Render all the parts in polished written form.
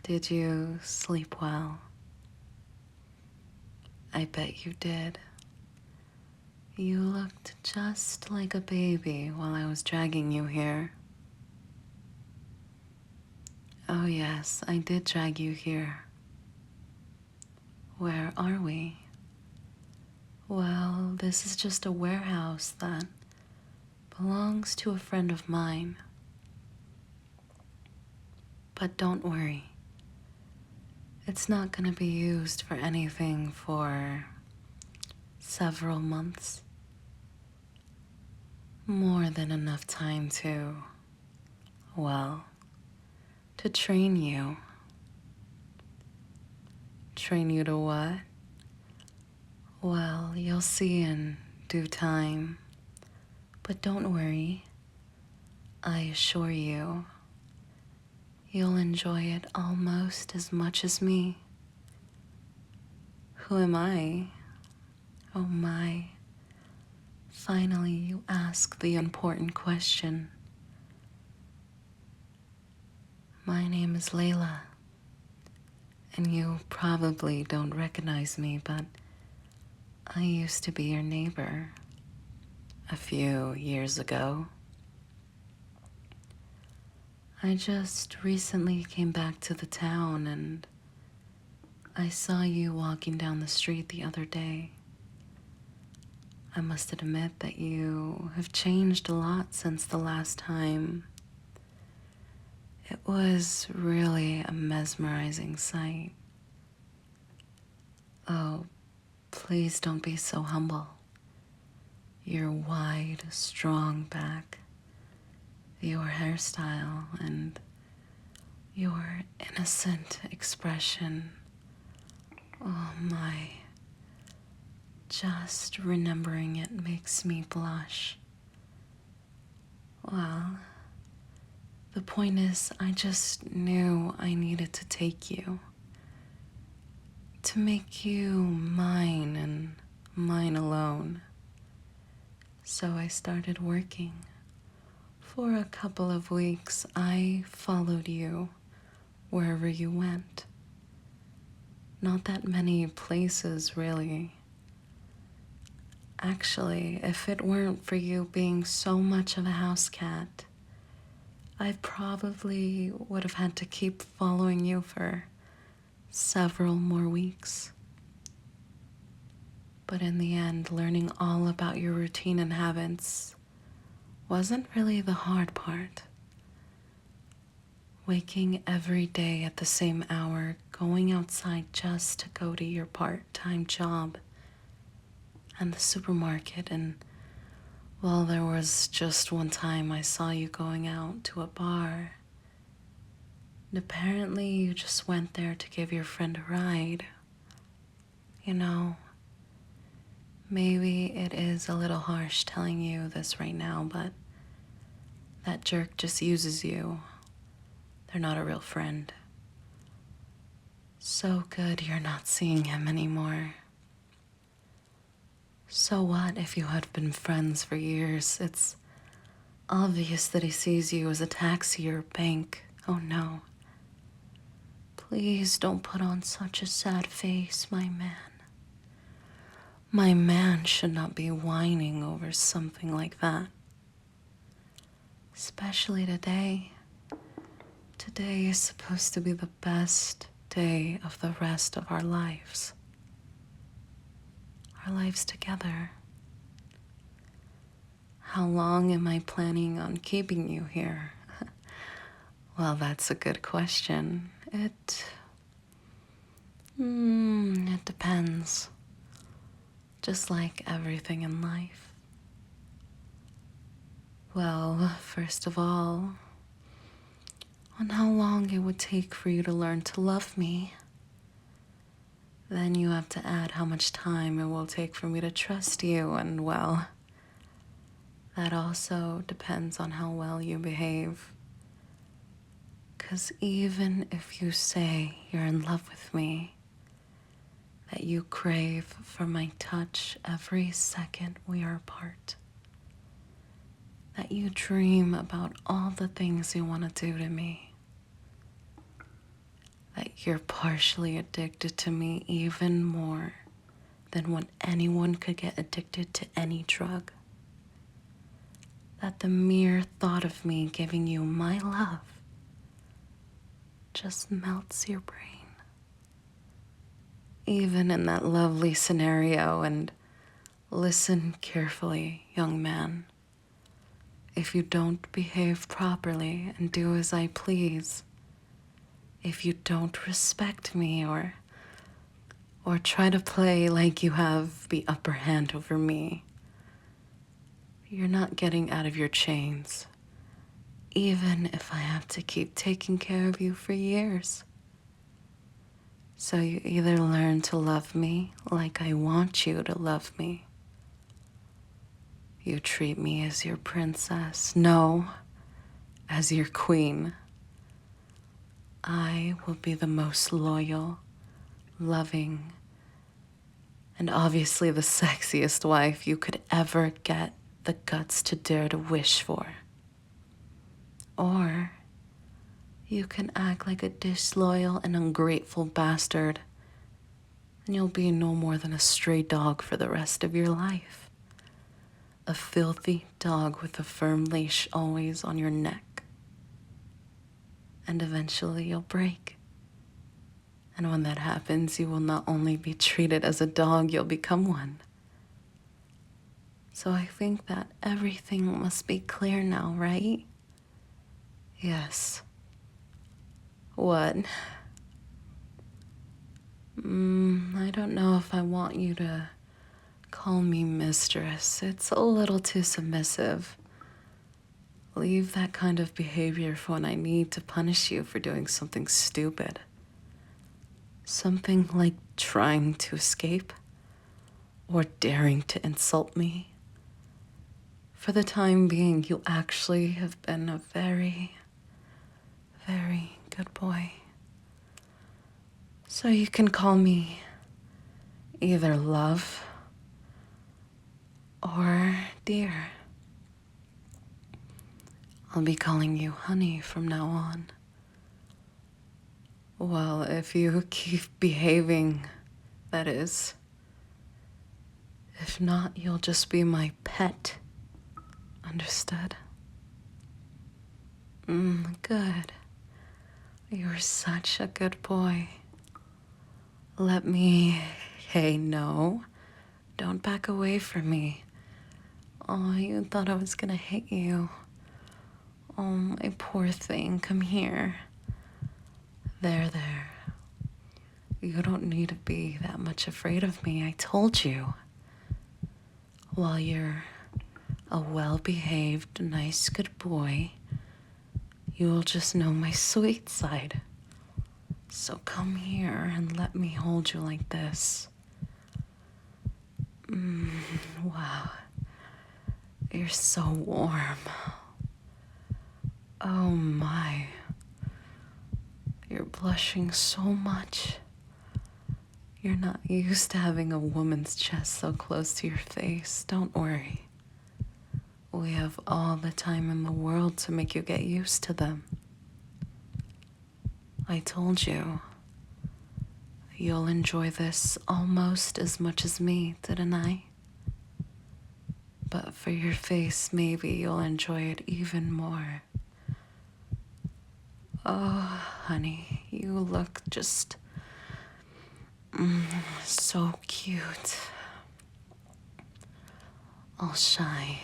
Did you sleep well? I bet you did. You looked just like a baby while I was dragging you here. Oh yes, I did drag you here. Where are we? Well, this is just a warehouse that belongs to a friend of mine. But don't worry. It's not gonna be used for anything for several months. More than enough time to, well, to train you. Train you to what? Well, you'll see in due time. But don't worry. I assure you, you'll enjoy it almost as much as me. Who am I? Oh my. Finally, you ask the important question. My name is Layla, and you probably don't recognize me, but I used to be your neighbor a few years ago. I just recently came back to the town and I saw you walking down the street the other day. I must admit that you have changed a lot since the last time. It was really a mesmerizing sight. Oh, please don't be so humble. Your wide, strong back, your hairstyle, and your innocent expression. Oh my. Just remembering it makes me blush. Well, the point is, I just knew I needed to take you. To make you mine and mine alone. So I started working. For a couple of weeks, I followed you wherever you went. Not that many places, really. Actually, if it weren't for you being so much of a house cat, I probably would have had to keep following you for several more weeks. But in the end, learning all about your routine and habits wasn't really the hard part. Waking every day at the same hour, going outside just to go to your part-time job and the supermarket, and well, there was just one time I saw you going out to a bar. And apparently you just went there to give your friend a ride. You know, maybe it is a little harsh telling you this right now, but that jerk just uses you. They're not a real friend. So good you're not seeing him anymore. So what if you had been friends for years? It's obvious that he sees you as a taxi or bank. Oh no. Please don't put on such a sad face, my man. My man should not be whining over something like that. Especially today. Today is supposed to be the best day of the rest of our lives. Our lives together. How long am I planning on keeping you here? Well, that's a good question. It depends. Just like everything in life. Well, first of all, on how long it would take for you to learn to love me. Then you have to add how much time it will take for me to trust you, and well, that also depends on how well you behave. 'Cause even if you say you're in love with me, that you crave for my touch every second we are apart, that you dream about all the things you want to do to me, that you're partially addicted to me even more than what anyone could get addicted to any drug. That the mere thought of me giving you my love just melts your brain. Even in that lovely scenario, and listen carefully, young man. If you don't behave properly and do as I please, if you don't respect me or try to play like you have the upper hand over me, you're not getting out of your chains, even if I have to keep taking care of you for years. So you either learn to love me like I want you to love me. You treat me as your princess. No, as your queen. I will be the most loyal, loving, and obviously the sexiest wife you could ever get the guts to dare to wish for. Or you can act like a disloyal and ungrateful bastard, and you'll be no more than a stray dog for the rest of your life. A filthy dog with a firm leash always on your neck. And eventually you'll break. And when that happens, you will not only be treated as a dog, you'll become one. So I think that everything must be clear now, right? Yes. What? I don't know if I want you to call me mistress. It's a little too submissive. Leave that kind of behavior for when I need to punish you for doing something stupid. Something like trying to escape or daring to insult me. For the time being, you actually have been a very, very good boy. So you can call me either love or dear. I'll be calling you honey from now on. Well, if you keep behaving, that is. If not, you'll just be my pet. Understood? Good. You're such a good boy. Let me... Hey, no. Don't back away from me. Oh, you thought I was gonna hit you. Oh, my poor thing. Come here. There. You don't need to be that much afraid of me. I told you. While you're a well-behaved, nice, good boy, you will just know my sweet side. So come here and let me hold you like this. Wow. You're so warm. Oh my. You're blushing so much. You're not used to having a woman's chest so close to your face. Don't worry. We have all the time in the world to make you get used to them. I told you. You'll enjoy this almost as much as me, didn't I? But for your face, maybe you'll enjoy it even more. Oh, honey, you look just so cute. All shy.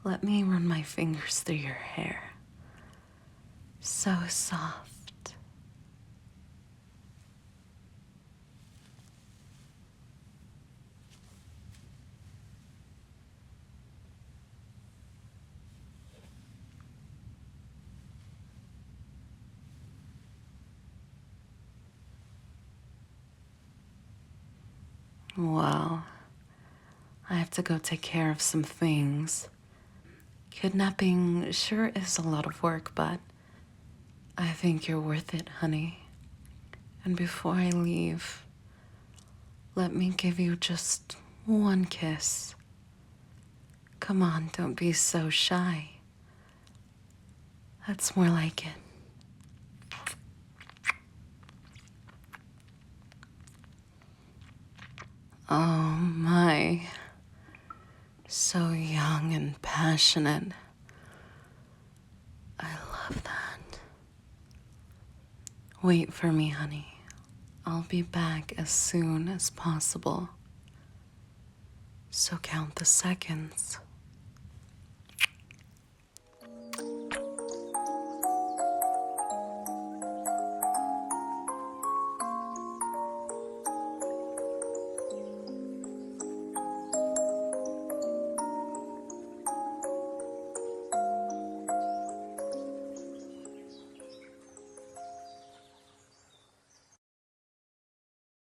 Let me run my fingers through your hair. So soft. Well, I have to go take care of some things. Kidnapping sure is a lot of work, but I think you're worth it, honey. And before I leave, let me give you just one kiss. Come on, don't be so shy. That's more like it. Oh my. So young and passionate. I love that. Wait for me, honey. I'll be back as soon as possible. So count the seconds.